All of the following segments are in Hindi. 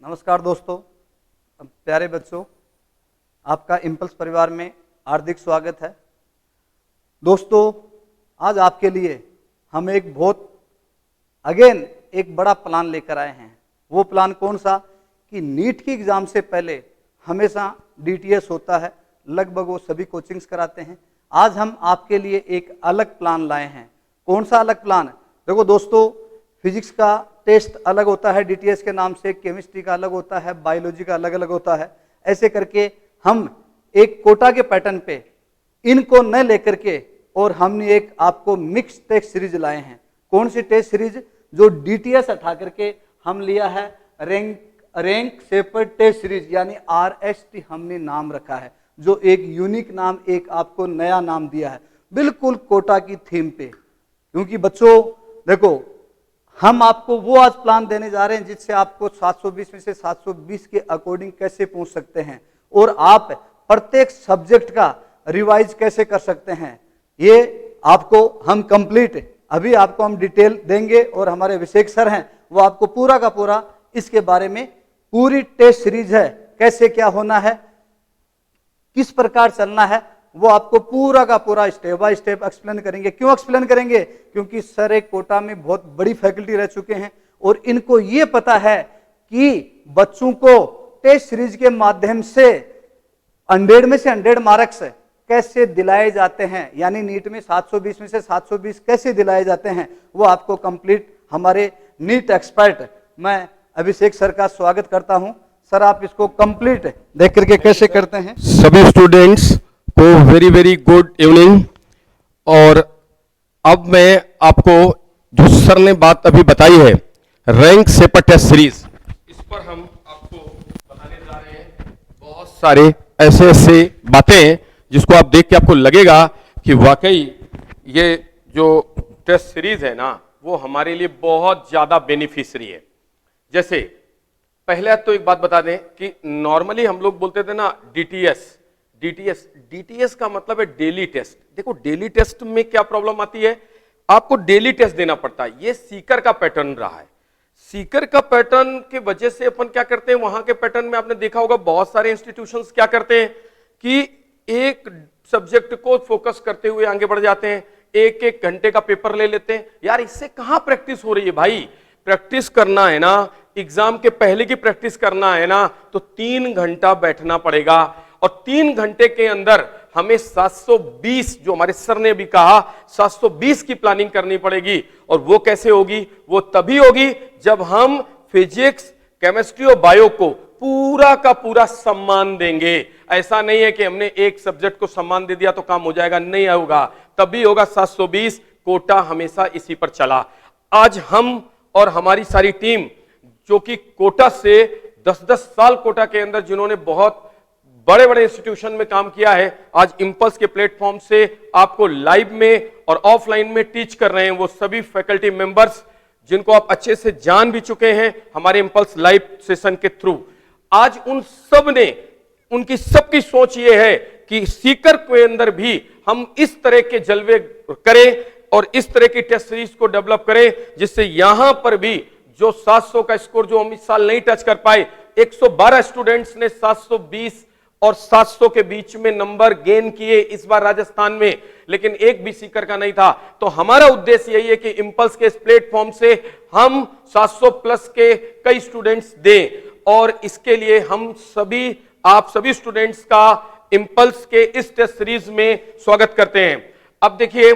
नमस्कार दोस्तों, प्यारे बच्चों, आपका इम्पल्स परिवार में हार्दिक स्वागत है। दोस्तों, आज आपके लिए हम एक बड़ा प्लान लेकर आए हैं। वो प्लान कौन सा कि नीट की एग्जाम से पहले हमेशा डीटीएस होता है, लगभग वो सभी कोचिंग्स कराते हैं। आज हम आपके लिए एक अलग प्लान लाए हैं। कौन सा अलग प्लान? देखो दोस्तों, फिजिक्स का टेस्ट अलग होता है डीटीएस के नाम से, केमिस्ट्री का अलग होता है, बायोलॉजी का अलग अलग होता है। ऐसे करके हम एक कोटा के पैटर्न पे इनको न लेकर के और हमने एक आपको मिक्स टेस्ट सीरीज लाए हैं। कौन सी टेस्ट सीरीज? जो डीटीएस हटा करके हम लिया है रैंक शेपर टेस्ट सीरीज, यानी RST हमने नाम रखा है, जो एक यूनिक नाम, एक आपको नया नाम दिया है, बिल्कुल कोटा की थीम पे। क्योंकि बच्चों देखो, हम आपको वो आज प्लान देने जा रहे हैं जिससे आपको 720 में से 720 के अकॉर्डिंग कैसे पहुंच सकते हैं और आप प्रत्येक सब्जेक्ट का रिवाइज कैसे कर सकते हैं। ये आपको हम कंप्लीट अभी आपको हम डिटेल देंगे और हमारे अभिषेक सर हैं, वो आपको पूरा का पूरा इसके बारे में पूरी टेस्ट सीरीज है, कैसे क्या होना है, किस प्रकार चलना है, वो आपको पूरा का पूरा स्टेप बाय स्टेप एक्सप्लेन करेंगे। क्यों एक्सप्लेन करेंगे? क्योंकि सर एक कोटा में बहुत बड़ी फैकल्टी रह चुके हैं और इनको ये पता है कि बच्चों को टेस्ट सीरीज के माध्यम से 100 में से 100 मार्क्स कैसे दिलाए जाते हैं, यानी नीट में 720 में से 720 कैसे दिलाए जाते हैं, वो आपको कंप्लीट हमारे नीट एक्सपर्ट मैं अभिषेक सर का स्वागत करता हूं। सर, आप इसको कंप्लीट देख करके कैसे करते हैं? सभी स्टूडेंट्स को वेरी वेरी गुड इवनिंग। और अब मैं आपको जो सर ने बात अभी बताई है रैंक शेपर टेस्ट सीरीज, इस पर हम आपको बताने जा रहे हैं बहुत सारे ऐसे बातें जिसको आप देख के आपको लगेगा कि वाकई ये जो टेस्ट सीरीज है ना, वो हमारे लिए बहुत ज्यादा बेनिफिशियरी है। जैसे पहले तो एक बात बता दें कि नॉर्मली हम लोग बोलते थे ना डीटीएस का मतलब है डेली टेस्ट। देखो डेली टेस्ट में क्या प्रॉब्लम आती है, आपको डेली टेस्ट देना पड़ता है। ये सीकर का पैटर्न रहा है। सीकर का पैटर्न की वजह से अपन क्या करते हैं, वहां के पैटर्न में आपने देखा होगा बहुत सारे इंस्टीट्यूशंस क्या करते हैं कि एक सब्जेक्ट को फोकस करते हुए आगे बढ़ जाते हैं, एक एक घंटे का पेपर ले लेते हैं। यार इससे कहां प्रैक्टिस हो रही है भाई? प्रैक्टिस करना है ना, एग्जाम के पहले की प्रैक्टिस करना है ना, तो 3 घंटा बैठना पड़ेगा और 3 घंटे के अंदर हमें 720, जो हमारे सर ने भी कहा 720 की प्लानिंग करनी पड़ेगी। और वो कैसे होगी? वो तभी होगी जब हम फिजिक्स, केमिस्ट्री और बायो को पूरा का पूरा सम्मान देंगे। ऐसा नहीं है कि हमने एक सब्जेक्ट को सम्मान दे दिया तो काम हो जाएगा, नहीं होगा, तभी होगा 720। कोटा हमेशा इसी पर चला। आज हम और हमारी सारी टीम जो कि कोटा से 10-10 साल कोटा के अंदर जिन्होंने बहुत बड़े बड़े इंस्टीट्यूशन में काम किया है, आज इंपल्स के प्लेटफॉर्म से आपको लाइव में और ऑफलाइन में टीच कर रहे हैं। वो सभी फैकल्टी मेंबर्स जिनको आप अच्छे से जान भी चुके हैं हमारे इंपल्स लाइव सेशन के थ्रू। आज उन सब ने, उनकी सबकी सोच ये है कि सीकर के अंदर भी हम इस तरह के जलवे करें और इस तरह की टेस्ट सीरीज को डेवलप करें जिससे यहां पर भी जो 700 का स्कोर जो हम इस साल नहीं टच कर पाए, 112 स्टूडेंट्स ने 720 और 700 के बीच में नंबर गेन किए इस बार राजस्थान में, लेकिन एक भी सीकर का नहीं था। तो हमारा उद्देश्य यही है कि इंपल्स के इस प्लेटफॉर्म से हम 700 प्लस के कई स्टूडेंट्स दें और इसके लिए हम सभी, आप सभी स्टूडेंट्स का इंपल्स के इस टेस्ट सीरीज में स्वागत करते हैं। अब देखिए,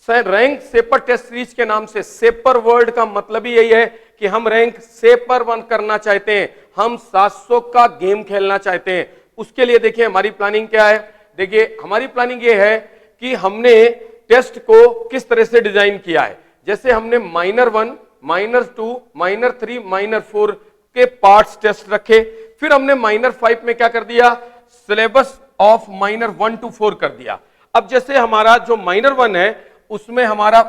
रैंक शेपर टेस्ट सीरीज के नाम से, शेपर वर्ड का मतलब ही यही है कि हम रैंक शेपर 1 करना चाहते हैं, हम 700 का गेम खेलना चाहते हैं। उसके लिए देखिए हमारी प्लानिंग क्या है। देखिए हमारी प्लानिंग ये है कि हमने टेस्ट को किस तरह से डिजाइन किया है। जैसे हमने माइनर 1, माइनर 2, माइनर 3, माइनर 4 के पार्ट्स टेस्ट रखे। फिर हमने माइनर 5 में क्या कर दिया, सिलेबस ऑफ माइनर 1 to 4 कर दिया। अब जैसे हमारा जो माइनर 1 है उसमें हमारा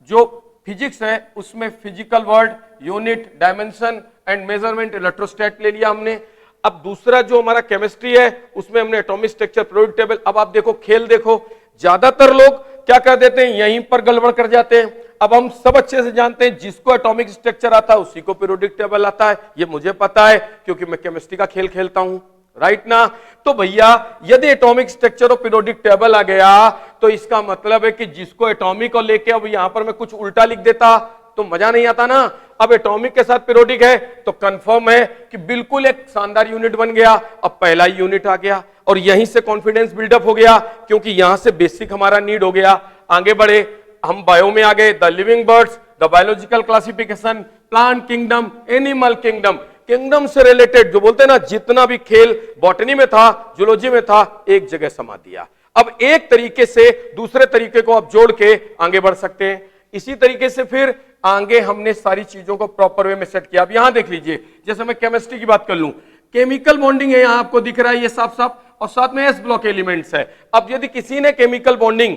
जो फिजिक्स है उसमें physical world, unit, dimension and measurement, electrostatics ले लिया हमने। अब दूसरा जो हमारा केमिस्ट्री है उसमें हमने एटॉमिक स्ट्रक्चर, पीरियोडिक टेबल। अब आप देखो, खेल देखो, ज्यादातर लोग क्या कर देते हैं, यहीं पर गड़बड़ कर जाते हैं। अब हम सब अच्छे से जानते हैं जिसको एटॉमिक स्ट्रक्चर आता है उसी को पीरियोडिक टेबल आता है, ये मुझे पता है क्योंकि मैं केमिस्ट्री का खेल खेलता हूं, राइट ना। तो भैया यदि एटॉमिक स्ट्रक्चर और पीरियोडिक टेबल आ गया तो इसका मतलब है कि जिसको एटॉमिक और लेके अब यहां पर मैं कुछ उल्टा लिख देता तो मजा नहीं आता ना। अब एटॉमिक के साथ पीरियोडिक है तो कंफर्म है कि बिल्कुल एक शानदार यूनिट बन गया। अब पहला यूनिट आ गया और यहीं से कॉन्फिडेंस बिल्डअप हो गया क्योंकि यहां से बेसिक हमारा नीड हो गया। आगे बढ़े, हम बायो में आ गए, the living birds, the biological classification, plant kingdom, animal kingdom, kingdom से रिलेटेड जो बोलते हैं ना जितना भी खेल बॉटनी में था, जूलॉजी में था, एक जगह समा दिया। अब एक तरीके से दूसरे तरीके को आप जोड़ के आगे बढ़ सकते हैं। इसी तरीके से फिर आगे हमने सारी चीजों को प्रॉपर वे में सेट किया। अब यहां देख लीजिए, जैसे मैं केमिस्ट्री की बात कर लूं, केमिकल बॉन्डिंग है, यहां आपको दिख रहा है ये साफ साफ, और साथ में एस ब्लॉक एलिमेंट्स है। अब यदि किसी ने केमिकल बॉन्डिंग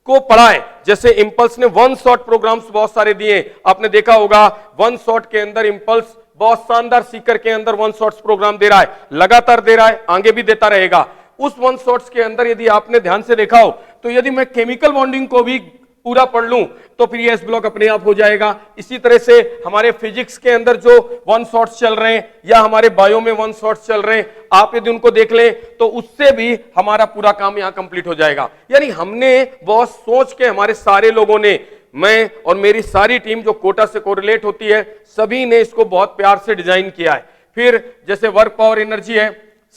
को पढ़ा है, जैसे इंपल्स ने वन शॉट प्रोग्राम्स बहुत सारे दिए, आपने देखा होगा वन शॉट के अंदर इंपल्स बहुत शानदार सीकर के अंदर वन शॉट्स प्रोग्राम दे रहा है, लगातार दे रहा है, आगे भी देता रहेगा। उस वन शॉट्स के अंदर यदि आपने ध्यान से देखा हो तो यदि मैं केमिकल बॉन्डिंग को भी पूरा पढ़ लूं तो फिर ये एस ब्लॉक अपने आप हो जाएगा। इसी तरह से हमारे फिजिक्स के अंदर जो वन शॉट्स चल रहे हैं या हमारे बायो में वन शॉट्स चल रहे हैं, आप यदि उनको देख लें तो उससे भी हमारा पूरा काम यहां कंप्लीट हो जाएगा। यानी हमने बहुत सोच के, हमारे सारे लोगों ने, मैं और मेरी सारी टीम जो कोटा से कोरिलेट होती है, सभी ने इसको बहुत प्यार से डिजाइन किया है। फिर जैसे वर्क पावर एनर्जी है,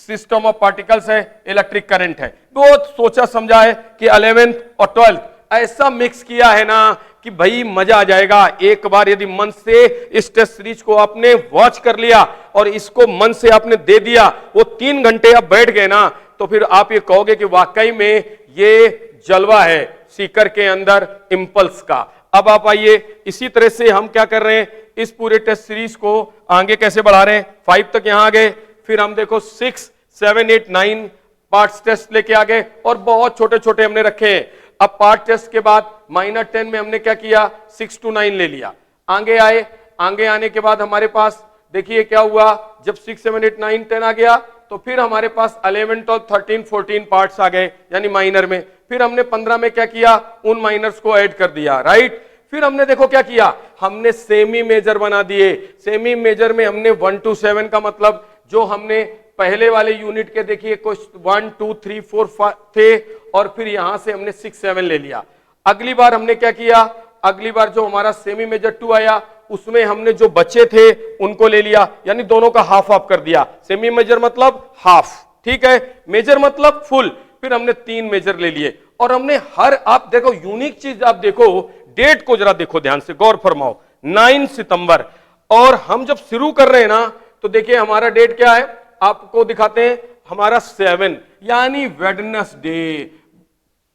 सिस्टम ऑफ पार्टिकल्स है, इलेक्ट्रिक करंट है, बहुत सोचा समझा है कि 11th और 12th ऐसा मिक्स किया है ना कि भाई मजा आ जाएगा। एक बार यदि मन से इस टेस्ट सीरीज को आपने वॉच कर लिया और इसको मन से आपने दे दिया, वो 3 घंटे आप बैठ गए ना, तो फिर आप ये कहोगे कि वाकई में ये जलवा है सीकर के अंदर इंपल्स का। अब आप आइए, इसी तरह से हम क्या कर रहे हैं, इस पूरे टेस्ट सीरीज को आगे कैसे बढ़ा रहे हैं। 5 तक यहां आ गए, फिर हम देखो 6, 7, 8, 9 पार्ट्स टेस्ट लेके आ गए और बहुत छोटे छोटे हमने रखे हैं। अब पार्ट टेस्ट के बाद माइनर 10 में हमने क्या किया, 6 to 9 ले लिया। आगे आए, आगे आने के बाद हमारे पास देखिए क्या हुआ, जब 6, 7, 8, 9, 10 आ गया तो फिर हमारे पास 11 और 13, 14 पार्ट्स आ गए यानी माइनर में। फिर हमने 15 में क्या किया, उन माइनर्स को ऐड कर दिया, राइट। फिर हमने देखो क्या किया, हमने सेमी मेजर बना दिए। सेमी मेजर में हमने 1 to 7 का मतलब जो हमने पहले वाले यूनिट के देखिए कुछ 1, 2, 3, 4, 5 थे और फिर यहां से हमने 6, 7 ले लिया। अगली बार हमने क्या किया, अगली बार जो हमारा सेमी मेजर 2 आया उसमें हमने जो बचे थे उनको ले लिया, यानी दोनों का हाफ हाफ कर दिया। सेमी मेजर मतलब हाफ, ठीक है, मेजर मतलब फुल। फिर हमने 3 मेजर ले लिए और हमने हर, आप देखो यूनिक चीज, आप देखो डेट को जरा देखो ध्यान से, गौर फरमाओ, 9 सितंबर। और हम जब शुरू कर रहे हैं ना तो देखिए हमारा डेट क्या है, आपको दिखाते हैं, हमारा 7 यानी वेडनेसडे,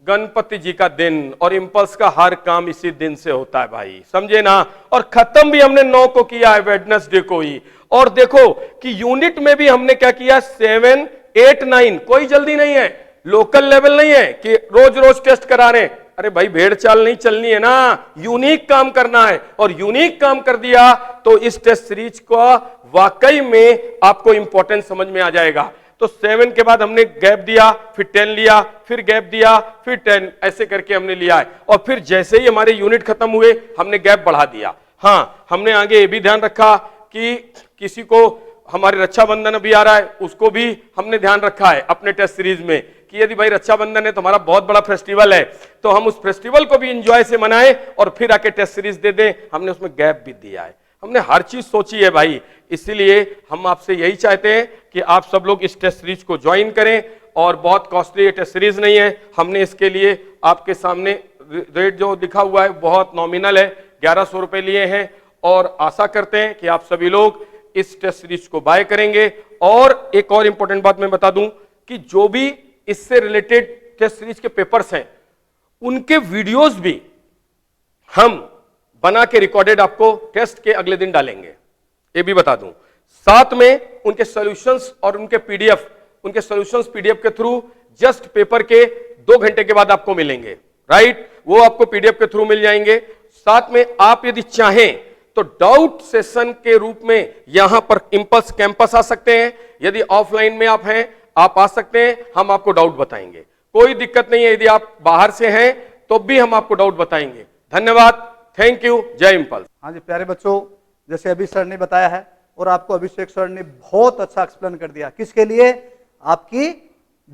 गणपति जी का दिन, और इंपल्स का हर काम इसी दिन से होता है भाई, समझे ना। और खत्म भी हमने 9 को किया है, वेडनेसडे को ही। और देखो कि यूनिट में भी हमने क्या किया, 7, 8, 9, कोई जल्दी नहीं है, लोकल लेवल नहीं है कि रोज रोज टेस्ट करा रहे हैं। अरे भाई भेड़ चाल नहीं चलनी है ना, यूनिक काम करना है। और यूनिक काम कर दिया तो इस टेस्ट सीरीज का वाकई में आपको इंपॉर्टेंस समझ में आ जाएगा। तो 7 के बाद हमने गैप दिया, फिर 10 लिया, फिर गैप दिया, फिर 10, ऐसे करके हमने लिया है। और फिर जैसे ही हमारे यूनिट खत्म हुए हमने गैप बढ़ा दिया। हाँ, हमने आगे ये भी ध्यान रखा कि किसी को, हमारे रक्षाबंधन अभी आ रहा है, उसको भी हमने ध्यान रखा है अपने टेस्ट सीरीज में कि यदि भाई रक्षाबंधन है तो हमारा बहुत बड़ा फेस्टिवल है, तो हम उस फेस्टिवल को भी एंजॉय से मनाएं और फिर आके टेस्ट सीरीज दे दें। हमने उसमें गैप भी दिया है, हमने हर चीज सोची है भाई। इसीलिए हम आपसे यही चाहते हैं कि आप सब लोग इस टेस्ट सीरीज को ज्वाइन करें। और बहुत कॉस्टली टेस्ट सीरीज नहीं है, हमने इसके लिए आपके सामने रेट जो दिखा हुआ है बहुत नॉमिनल है, 1100 रुपए लिए हैं। और आशा करते हैं कि आप सभी लोग इस टेस्ट सीरीज को बाय करेंगे। और एक और इंपॉर्टेंट बात मैं बता दूं कि जो भी इससे रिलेटेड टेस्ट सीरीज के पेपर्स हैं उनके वीडियोस भी हम बना के रिकॉर्डेड आपको टेस्ट के अगले दिन डालेंगे, ये भी बता दूं। साथ में उनके सॉल्यूशंस और उनके पीडीएफ, उनके सॉल्यूशंस पीडीएफ के थ्रू जस्ट पेपर के 2 घंटे के बाद आपको मिलेंगे, राइट, वो आपको पीडीएफ के थ्रू मिल जाएंगे। साथ में आप यदि चाहें तो डाउट सेशन के रूप में यहां पर इंपल्स कैंपस आ सकते हैं। यदि ऑफलाइन में आप हैं आप आ सकते हैं, हम आपको डाउट बताएंगे, कोई दिक्कत नहीं है। यदि आप बाहर से हैं तो भी हम आपको डाउट बताएंगे। धन्यवाद। थैंक यू, जय इम्पल्स। हाँ जी प्यारे बच्चों, जैसे अभी सर ने बताया है और आपको अभिषेक सर ने बहुत अच्छा एक्सप्लेन कर दिया, किसके लिए, आपकी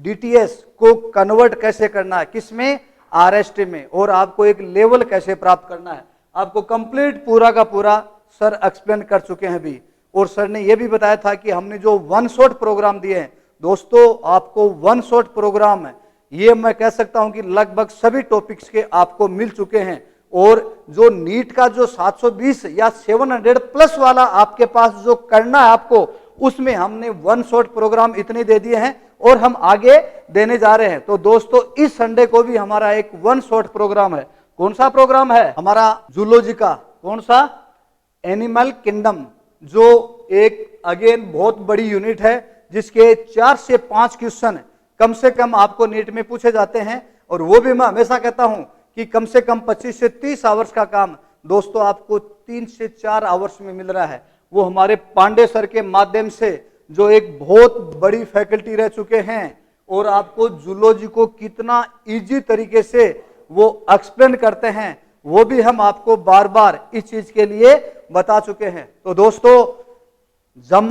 डीटीएस को कन्वर्ट कैसे करना है, किसमें, आरएसटी में, और आपको एक लेवल कैसे प्राप्त करना है, आपको कंप्लीट पूरा का पूरा सर एक्सप्लेन कर चुके हैं अभी। और सर ने यह भी बताया था कि हमने जो वन शॉट प्रोग्राम दिए हैं दोस्तों, आपको वन शॉट प्रोग्राम है, ये मैं कह सकता हूं कि लगभग सभी टॉपिक्स के आपको मिल चुके हैं। और जो नीट का जो 720 या 700 प्लस वाला आपके पास जो करना है आपको, उसमें हमने वन शॉट प्रोग्राम इतने दे दिए हैं और हम आगे देने जा रहे हैं। तो दोस्तों इस संडे को भी हमारा एक वन शॉट प्रोग्राम है। कौन सा प्रोग्राम है, हमारा जूलॉजी का, कौन सा, एनिमल किंगडम, जो एक अगेन बहुत बड़ी यूनिट है जिसके 4 से 5 क्वेश्चन कम से कम आपको नीट में पूछे जाते हैं। और वो भी मैं हमेशा कहता हूं कि कम से कम 25 से 30 आवर्स का काम दोस्तों आपको 3 से 4 आवर्स में मिल रहा है। वो हमारे पांडे सर के माध्यम से, जो एक बहुत बड़ी फैकल्टी रह चुके हैं, और आपको जूलॉजी को कितना इजी तरीके से वो एक्सप्लेन करते हैं, वो भी हम आपको बार बार इस चीज के लिए बता चुके हैं। तो दोस्तों जम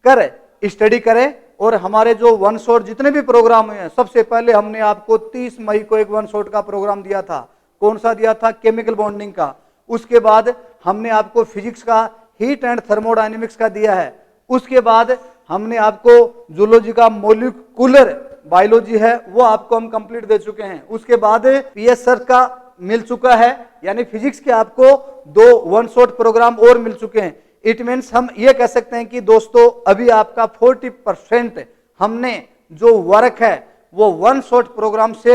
कर स्टडी करें। और हमारे जो वन शॉट जितने भी प्रोग्राम हुए हैं, सबसे पहले हमने आपको 30 मई को एक वन शॉट का प्रोग्राम दिया था। कौन सा दिया था, केमिकल बॉन्डिंग का। उसके बाद हमने आपको फिजिक्स का हीट एंड थर्मोडायनेमिक्स का दिया है। उसके बाद हमने आपको जूलॉजी का मोलिकुलर बायोलॉजी है वो आपको हम कंप्लीट दे चुके हैं। उसके बाद पीएस सर का मिल चुका है, यानी फिजिक्स के आपको 2 वन शॉट प्रोग्राम और मिल चुके हैं। इट मीन्स हम ये कह सकते हैं कि दोस्तों अभी आपका 40% हमने जो वर्क है वो वन शॉट प्रोग्राम से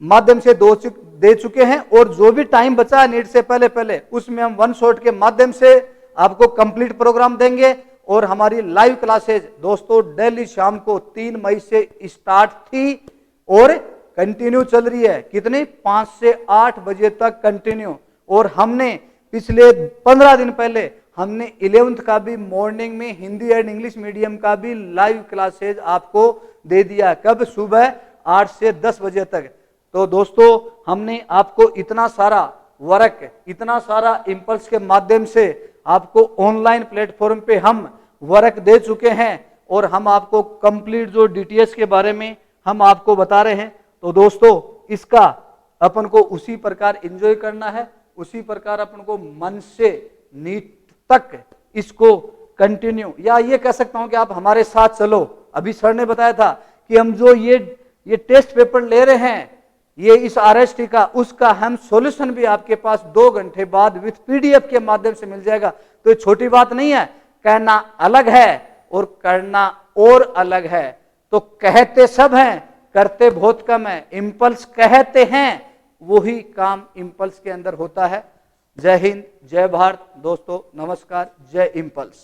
माध्यम से दे चुके हैं। और जो भी टाइम बचा है नीट से पहले पहले, उसमें हम वन शॉट के माध्यम से आपको कंप्लीट प्रोग्राम देंगे। और हमारी लाइव क्लासेज दोस्तों डेली शाम को 3 मई से स्टार्ट थी और कंटिन्यू चल रही है। कितनी, 5 से 8 बजे तक कंटिन्यू। और हमने पिछले 15 दिन पहले हमने 11th का भी मॉर्निंग में हिंदी एंड इंग्लिश मीडियम का भी लाइव क्लासेज आपको दे दिया। कब, सुबह 8 से 10 बजे तक। तो दोस्तों हमने आपको इतना सारा वर्क, इतना सारा इम्पल्स के माध्यम से आपको ऑनलाइन प्लेटफॉर्म पे हम वर्क दे चुके हैं। और हम आपको कंप्लीट जो डीटीएस के बारे में हम आपको बता रहे हैं। तो दोस्तों इसका अपन को उसी प्रकार एंजॉय करना है, उसी प्रकार अपन को मन से नीट तक इसको कंटिन्यू, या ये कह सकता हूं कि आप हमारे साथ चलो। अभी सर ने बताया था कि हम जो ये टेस्ट पेपर ले रहे हैं, ये इस आरएसटी का, उसका हम सॉल्यूशन भी आपके पास 2 घंटे बाद विथ पीडीएफ के माध्यम से मिल जाएगा। तो ये छोटी बात नहीं है, कहना अलग है और करना और अलग है। तो कहते सब हैं, करते बहुत कम है। इम्पल्स कहते हैं, वही काम इम्पल्स के अंदर होता है। जय हिंद, जय भारत दोस्तों, नमस्कार, जय इम्पल्स।